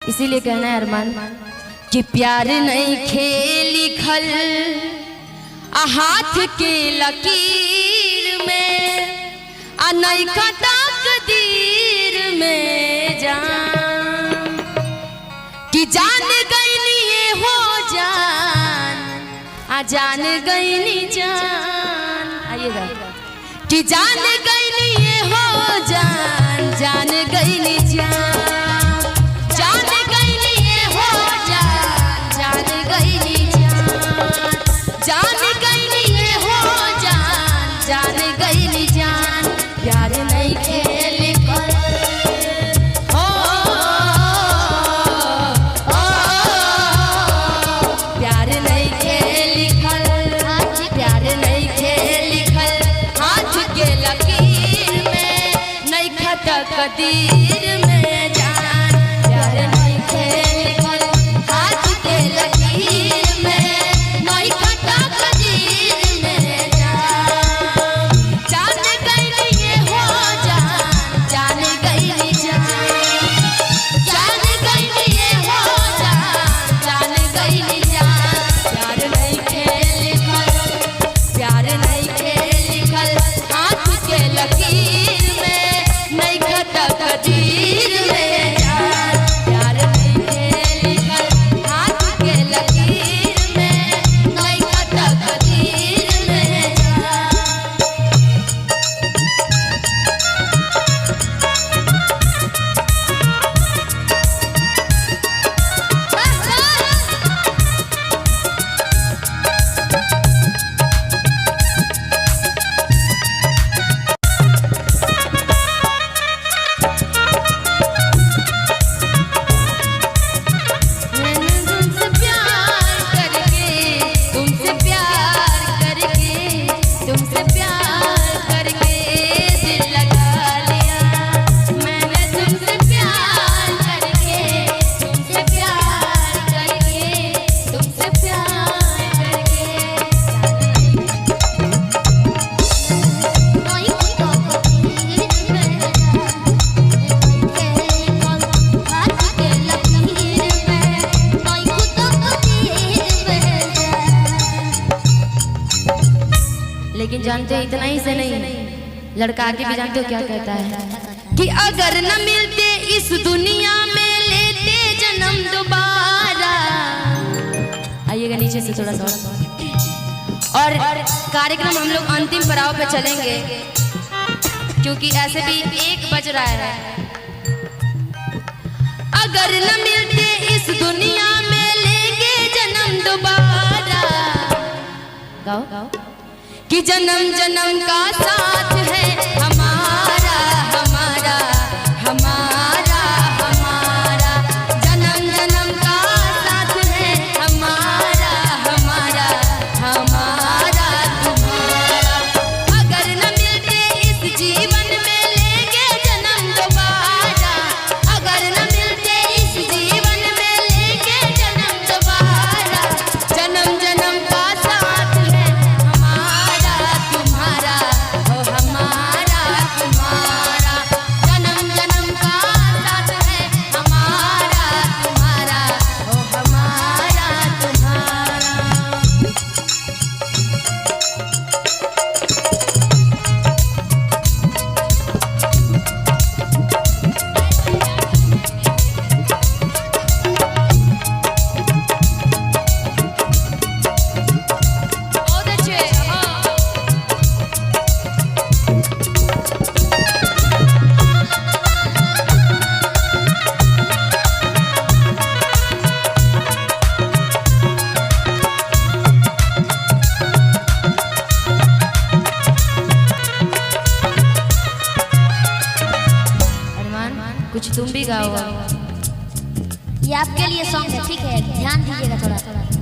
इसीलिए कहना है अरमान कि प्यार नहीं खेली खल हाथ के लकीर में नहीं तकदीर में जान कि जान गईनी ये हो जान गईनी जान आइएगा कि जान गईनी ये हो जान गईनी जान कदीर में जान प्यार नहीं खेल हाथ के लकीर में नहीं कटा कदीर में जान गई ये हो जान गई जान गई ये हो जान गई प्यार नहीं खेल हाथ के लकीर में नहीं तकदीर में जान प्यार नहीं लिखल हाथ के लकीर में नहीं तकदीर में लेकिन जानते हो इतना ही से नहीं, लड़का आगे भी जानते हो क्या कहता है कि अगर न मिलते इस दुनिया में लेते जन्म दोबारा। आइएगा नीचे से थोड़ा सा। और कार्यक्रम हम लोग अंतिम पड़ाव पे चलेंगे क्योंकि ऐसे भी 1 बज रहा है। अगर न मिलते इस दुनिया में लेंगे जन्म दोबारा। गाओ कि जन्म जन्म का साथ है हमारा हमारा हमारा हमारा जन्म जन्म का साथ है हमारा हमारा हमारा तुम्हारा। अगर न मिलते इस जीवन में लेंगे जन्म दोबारा। अगर न मिलते इस जीवन में लेंगे जन्म दोबारा। जन्म जन्म का साथ है कुछ तुम भी गाओ। ये आपके लिए सॉन्ग है, ठीक है, ध्यान दीजिएगा थोड़ा।